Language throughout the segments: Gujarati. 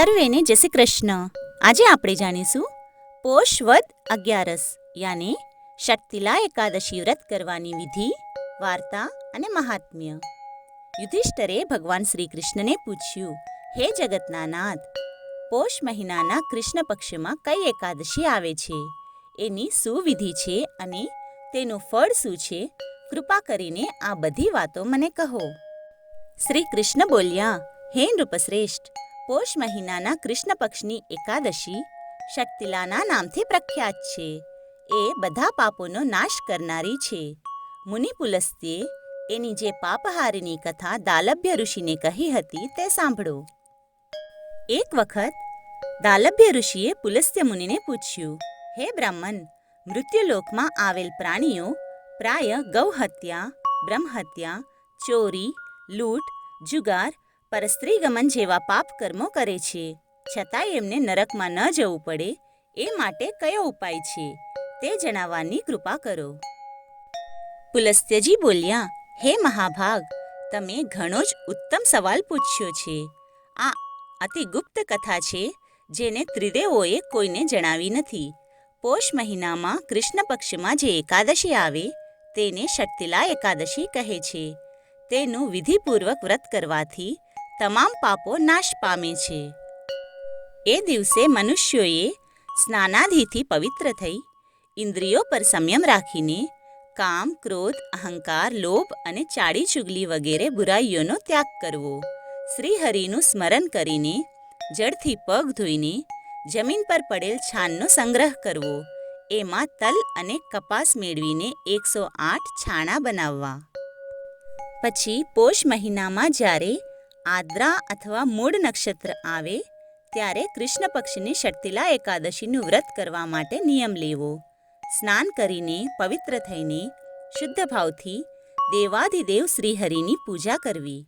સર્વેને જય શ્રી કૃષ્ણ. આજે આપણે જાણીશું પોષ વદ 11 યાને શક્તિલા એકાદશી વ્રત કરવાની વિધિ, વાર્તા અને મહાત્મ્ય. યુધિષ્ઠરે ભગવાન શ્રી કૃષ્ણને પૂછ્યું, હે જગતના નાથ, પોષ મહિનાના કૃષ્ણ પક્ષમાં કઈ એકાદશી આવે છે? એની શું વિધિ છે અને તેનું ફળ શું છે? કૃપા કરીને આ બધી વાતો મને કહો. શ્રી કૃષ્ણ બોલ્યા, હે નૃપશ્રેષ્ઠ, પોષ મહિનાના કૃષ્ણ પક્ષની એકાદશી શક્તિલાના નામથી પ્રખ્યાત છે. એ બધા પાપોનો નાશ કરનારી છે. મુનિ પુલસ્ત્યે એની જે પાપહારિની કથા દાલભ્ય ઋષિને કહી હતી તે સાંભળો. એક વખત દાલભ્ય ઋષિએ પુલસ્ત્ય મુનિને પૂછ્યું, હે બ્રાહ્મણ, મૃત્યુલોકમાં આવેલ પ્રાણીઓ પ્રાય ગૌહત્યા, બ્રહ્મહત્યા, ચોરી, લૂંટ, જુગાર, પરસ્ત્રીગમન જેવા પાપ કર્મો કરે છે. છતાંય એમને નરકમાં ન જવું પડે એ માટે કયો ઉપાય છે તે જણાવવાની કૃપા કરો. પુલસ્ત્યજી બોલ્યા, હે મહાભાગ, તમે ઘણો જ ઉત્તમ સવાલ પૂછ્યો છે. આ અતિ ગુપ્ત કથા છે જેને ત્રિદેવોએ કોઈને જણાવી નથી. પોષ મહિનામાં કૃષ્ણ પક્ષમાં જે એકાદશી આવે તેને શક્તિલા એકાદશી કહે છે. તેનું વિધિપૂર્વક વ્રત કરવાથી તમામ પાપો નાશ પામે છે. એ દિવસે મનુષ્યોએ સ્નાનાદિથી પવિત્ર થઈ ઇન્દ્રિયો પર સંયમ રાખીને કામ, ક્રોધ, અહંકાર, લોભ અને ચાડી ચુગલી વગેરે બુરાઈઓનો ત્યાગ કરવો. શ્રીહરિનું સ્મરણ કરીને જળથી પગ ધોઈને જમીન પર પડેલ છાણનો સંગ્રહ કરવો. એમાં તલ અને કપાસ મેળવીને 108 છાણા બનાવવા. પછી પોષ મહિનામાં જ્યારે આદ્રા અથવા મૂળ નક્ષત્ર આવે ત્યારે કૃષ્ણ પક્ષની શક્તિલા એકાદશીનું વ્રત કરવા માટે નિયમ લેવો. સ્નાન કરીને પવિત્ર થઈને શુદ્ધ ભાવથી દેવાધિદેવ શ્રીહરિની પૂજા કરવી.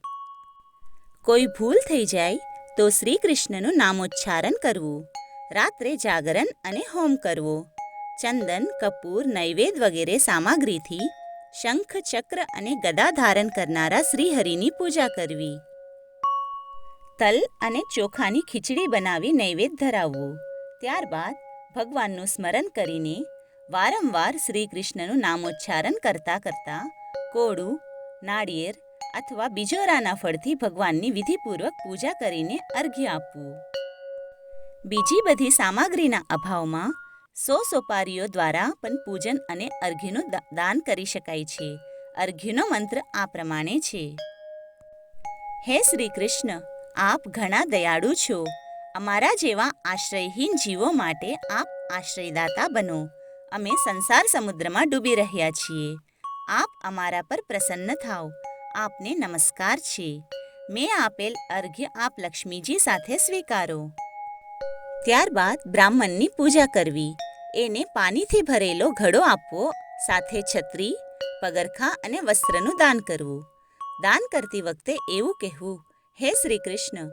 કોઈ ભૂલ થઈ જાય તો શ્રી કૃષ્ણનું નામોચ્ચારણ કરવું. રાત્રે જાગરણ અને હોમ કરવો. ચંદન, કપૂર, નૈવેદ્ય વગેરે સામગ્રીથી શંખ, ચક્ર અને ગદા ધારણ કરનારા શ્રીહરિની પૂજા કરવી. તલ અને ચોખાની ખીચડી બનાવી નૈવેદ્ય ધરાવવું. ત્યારબાદ ભગવાનનું સ્મરણ કરીને વારંવાર શ્રી કૃષ્ણનું નામોચ્ચારણ કરતાં કરતાં કોળું, નાળિયેર અથવા બીજોરાના ફળથી ભગવાનની વિધિપૂર્વક પૂજા કરીને અર્ઘ્ય આપવું. બીજી બધી સામગ્રીના અભાવમાં 100 સોપારીઓ દ્વારા પણ પૂજન અને અર્ઘ્યનું દાન કરી શકાય છે. અર્ઘ્યનો મંત્ર આ પ્રમાણે છે. હે શ્રી કૃષ્ણ, આપ ઘણા દયાળુ છો. અમારા જેવા આશ્રયહીન જીવો માટે આપ આશ્રયદાતા બનો. અમે સંસાર સમુદ્રમાં ડૂબી રહ્યા છીએ. આપ અમારા પર પ્રસન્ન થાઓ. આપને નમસ્કાર છે. મેં આપેલ અર્ઘ્ય આપ લક્ષ્મીજી સાથે સ્વીકારો. ત્યારબાદ બ્રાહ્મણની પૂજા કરવી. એને પાણીથી ભરેલો ઘડો આપવો. સાથે છત્રી, પગરખાં અને વસ્ત્રનું દાન કરવું. દાન કરતી વખતે એવું કહેવું, હે શ્રી કૃષ્ણ,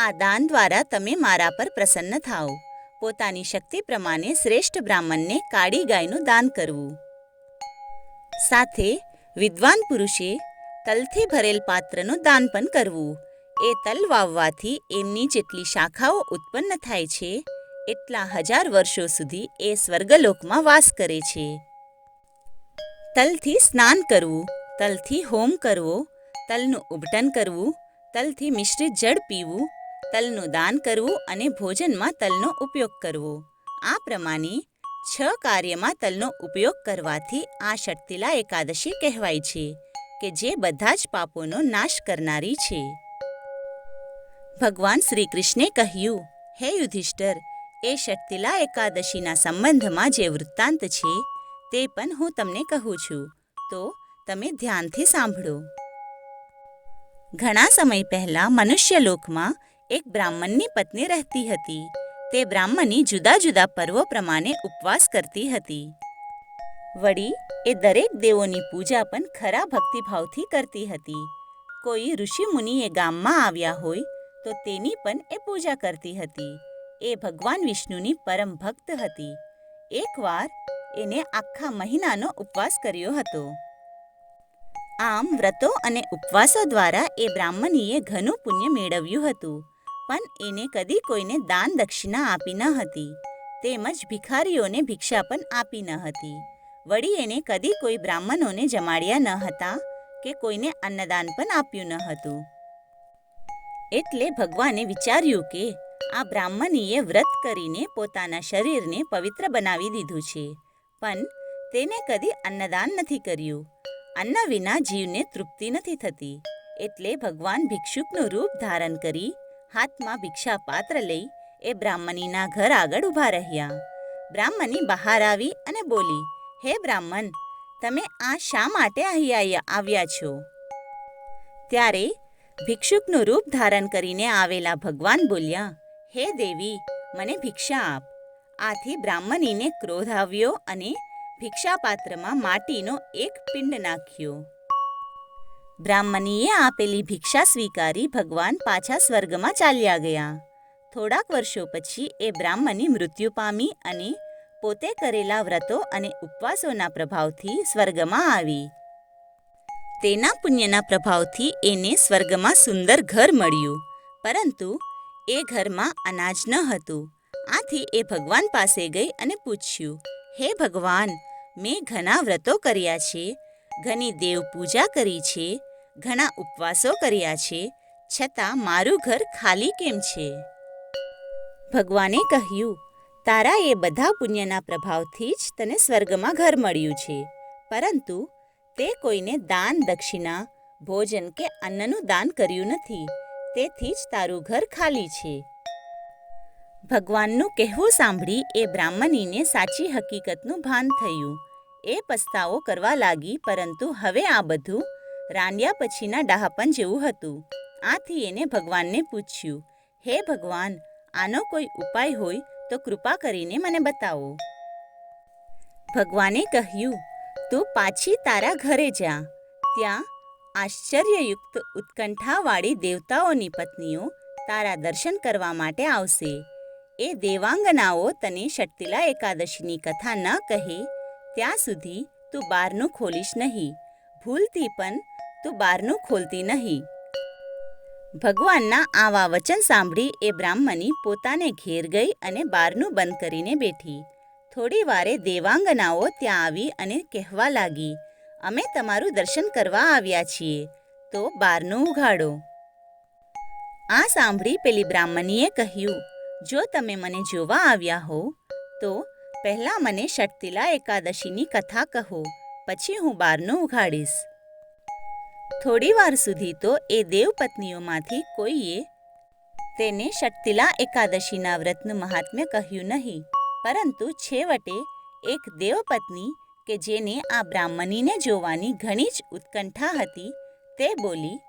આ દાન દ્વારા તમે મારા પર પ્રસન્ન થાઓ. પોતાની શક્તિ પ્રમાણે શ્રેષ્ઠ બ્રાહ્મણને કાળી ગાયનું દાન કરવું. સાથે વિદ્વાન પુરુષે તલથી ભરેલ પાત્રનું દાન પણ કરવું. એ તલ વાવવાથી એમની જેટલી શાખાઓ ઉત્પન્ન થાય છે એટલા 1000 વર્ષો સુધી એ સ્વર્ગલોકમાં વાસ કરે છે. તલથી સ્નાન કરવું, તલથી હોમ કરવો, તલનું ઉબટન કરવું, તલથી મિશ્રિત જળ પીવું, તલનું દાન કરવું અને ભોજનમાં તલનો ઉપયોગ કરવો. આ પ્રમાણે 6 કાર્યમાં તલનો ઉપયોગ કરવાથી આ શક્તિલા એકાદશી કહેવાય છે કે જે બધા જ પાપોનો નાશ કરનારી છે. ભગવાન શ્રી કૃષ્ણે કહ્યું, હે યુધિષ્ઠર, એ શક્તિલા એકાદશીના સંબંધમાં જે વૃત્તાંત છે તે પણ હું તમને કહું છું, તો તમે ધ્યાનથી સાંભળો. ઘણા સમય પહેલા મનુષ્યલોકમાં એક બ્રાહ્મણની પત્ની રહેતી હતી. તે બ્રાહ્મણી જુદા જુદા પર્વો પ્રમાણે ઉપવાસ કરતી હતી. વળી એ દરેક દેવોની પૂજા પણ ખરા ભક્તિભાવથી કરતી હતી. કોઈ ઋષિ મુનિ એ ગામમાં આવ્યા હોય તો તેની પણ એ પૂજા કરતી હતી. એ ભગવાન વિષ્ણુની પરમ ભક્ત હતી. એકવાર એને આખા મહિનાનો ઉપવાસ કર્યો હતો. આમ વ્રતો અને ઉપવાસો દ્વારા એ બ્રાહ્મણીએ ઘણું પુણ્ય મેળવ્યું હતું. પણ એને કદી કોઈને દાન દક્ષિણા આપી ન હતી, તેમજ ભિખારીઓને ભિક્ષા પણ આપી ન હતી. વળી એણે કદી કોઈ બ્રાહ્મણોને જમાડ્યા ન હતા કે કોઈને અન્નદાન પણ આપ્યું ન હતું. એટલે ભગવાને વિચાર્યું કે આ બ્રાહ્મણીએ વ્રત કરીને પોતાના શરીરને પવિત્ર બનાવી દીધું છે, પણ તેને કદી અન્નદાન નથી કર્યું. અન્ન વિના જીવને તૃપ્તિ નથી થતી. એટલે ભગવાન ભિક્ષુકનું રૂપ ધારણ કરી હાથમાં ભિક્ષા પાત્ર લઈ એ બ્રાહ્મણીના ઘર આગળ ઊભા રહ્યા. બ્રાહ્મણી બહાર આવી અને બોલી, હે બ્રાહ્મણ, તમે આ શા માટે અહીં આવ્યા છો? ત્યારે ભિક્ષુકનું રૂપ ધારણ કરીને આવેલા ભગવાન બોલ્યા, હે દેવી, મને ભિક્ષા આપ. આથી બ્રાહ્મણીને ક્રોધ આવ્યો અને ભિક્ષાપાત્રમાં માટીનો એક પિંડ નાખ્યો. બ્રાહ્મણીએ આપેલી ભિક્ષા સ્વીકારી ભગવાન પાછા સ્વર્ગમાં ચાલ્યા ગયા. થોડાક વર્ષો પછી એ બ્રાહ્મણી મૃત્યુ પામી અને પોતે કરેલા વ્રતો અને ઉપવાસોના પ્રભાવથી સ્વર્ગમાં આવી. તેના પુણ્યના પ્રભાવથી એને સ્વર્ગમાં સુંદર ઘર મળ્યું, પરંતુ એ ઘરમાં અનાજ ન હતું. આથી એ ભગવાન પાસે ગઈ અને પૂછ્યું, હે ભગવાન, મેં ઘણા વ્રતો કર્યા છે, ઘણી દેવ પૂજા કરી છે, ઘણા ઉપવાસો કર્યા છે, છતાં મારું ઘર ખાલી કેમ છે? ભગવાને કહ્યું, તારા એ બધા પુણ્યના પ્રભાવથી જ તને સ્વર્ગમાં ઘર મળ્યું છે, પરંતુ તે કોઈને દાન દક્ષિણા, ભોજન કે અન્નનું દાન કર્યું નથી, તેથી જ તારું ઘર ખાલી છે. ભગવાનનું કહેવું સાંભળી એ બ્રાહ્મણીને સાચી હકીકતનું ભાન થયું. એ પસ્તાવો કરવા લાગી, પરંતુ હવે આ બધું રાંડ્યા પછીના ડહાપણ જેવું હતું. આથી એને ભગવાનને પૂછ્યું, હે ભગવાન, આનો કોઈ ઉપાય હોય તો કૃપા કરીને મને બતાવો. ભગવાને કહ્યું, તું પાછી તારા ઘરે જા. ત્યાં આશ્ચર્યયુક્ત ઉત્કંઠાવાળી દેવતાઓની પત્નીઓ તારા દર્શન કરવા માટે આવશે. એ દેવાંગનાઓ તને ષટતિલા એકાદશીની કથા ન કહે ત્યાં સુધી તું બારનું ખોલીશ નહીં. ભૂલથી પણ તું બારનું ખોલતી નહીં. ભગવાનના આવા વચન સાંભળી એ બ્રાહ્મણી પોતાને ઘેર ગઈ અને બારનું બંધ કરીને બેઠી. થોડી વારે દેવાંગનાઓ ત્યાં આવી અને કહેવા લાગી, અમે તમારું દર્શન કરવા આવ્યા છીએ, તો બારનું ઉઘાડો. આ સાંભળી પેલી બ્રાહ્મણીએ કહ્યું, જો તમે મને જોવા આવ્યા હો તો પહેલાં મને ષટતિલા એકાદશીની કથા કહો, પછી હું બારનું ઉઘાડીશ. થોડી વાર સુધી તો એ દેવપત્નીઓમાંથી કોઈએ તેને ષટતિલા એકાદશીના વ્રતનું મહાત્મ્ય કહ્યું નહીં, પરંતુ છેવટે એક દેવપત્ની કે જેને આ બ્રાહ્મણીને જોવાની ઘણી જ ઉત્કંઠા હતી, તે બોલી,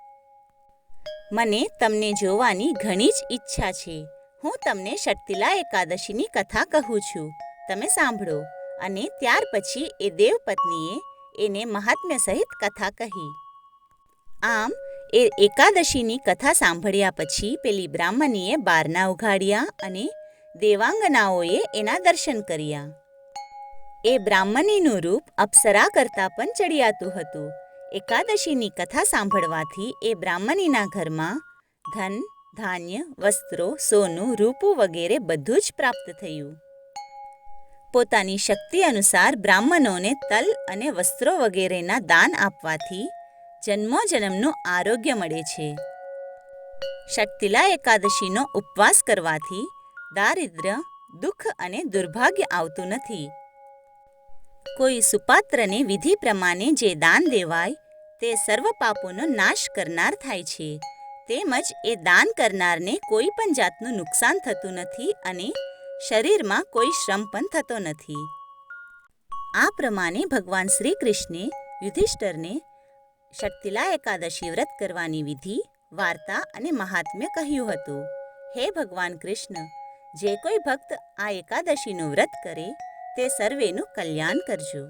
મને તમને જોવાની ઘણી જ ઈચ્છા છે. હું તમને ષટતિલા એકાદશીની કથા કહું છું, તમે સાંભળો. અને ત્યાર પછી એ દેવપત્નીએ એને મહાત્મ્ય સહિત કથા કહી. આમ એ એકાદશીની કથા સાંભળ્યા પછી પેલી બ્રાહ્મણીએ બારણા ઉઘાડ્યા અને દેવાંગનાઓએ એના દર્શન કર્યા. એ બ્રાહ્મણીનું રૂપ અપ્સરા કરતાં પણ ચડિયાતું હતું. એકાદશીની કથા સાંભળવાથી એ બ્રાહ્મણીના ઘરમાં ધન, ધાન્ય, વસ્ત્રો, સોનું, રૂપું વગેરે બધું જ પ્રાપ્ત થયું. પોતાની શક્તિ અનુસાર બ્રાહ્મણોને તલ અને વસ્ત્રો વગેરેના દાન આપવાથી જન્મોજન્મનું આરોગ્ય મળે છે. ષટતિલા એકાદશીનો ઉપવાસ કરવાથી દારિદ્ર્ય, દુઃખ અને દુર્ભાગ્ય આવતું નથી. કોઈ સુપાત્રને વિધિ પ્રમાણે જે દાન દેવાય તે સર્વ પાપોનો નાશ કરનાર થાય છે. તેમજ એ દાન કરનારને કોઈ પણ જાતનું નુકસાન થતું નથી અને શરીરમાં કોઈ શ્રમ પણ થતો નથી. આ પ્રમાણે ભગવાન શ્રી કૃષ્ણે યુધિષ્ઠિરને ષટતિલા એકાદશી વ્રત કરવાની વિધિ, વાર્તા અને મહાત્મ્ય કહ્યું હતું. હે ભગવાન કૃષ્ણ, જે કોઈ ભક્ત આ એકાદશીનું વ્રત કરે તે સર્વેનું કલ્યાણ કરજો.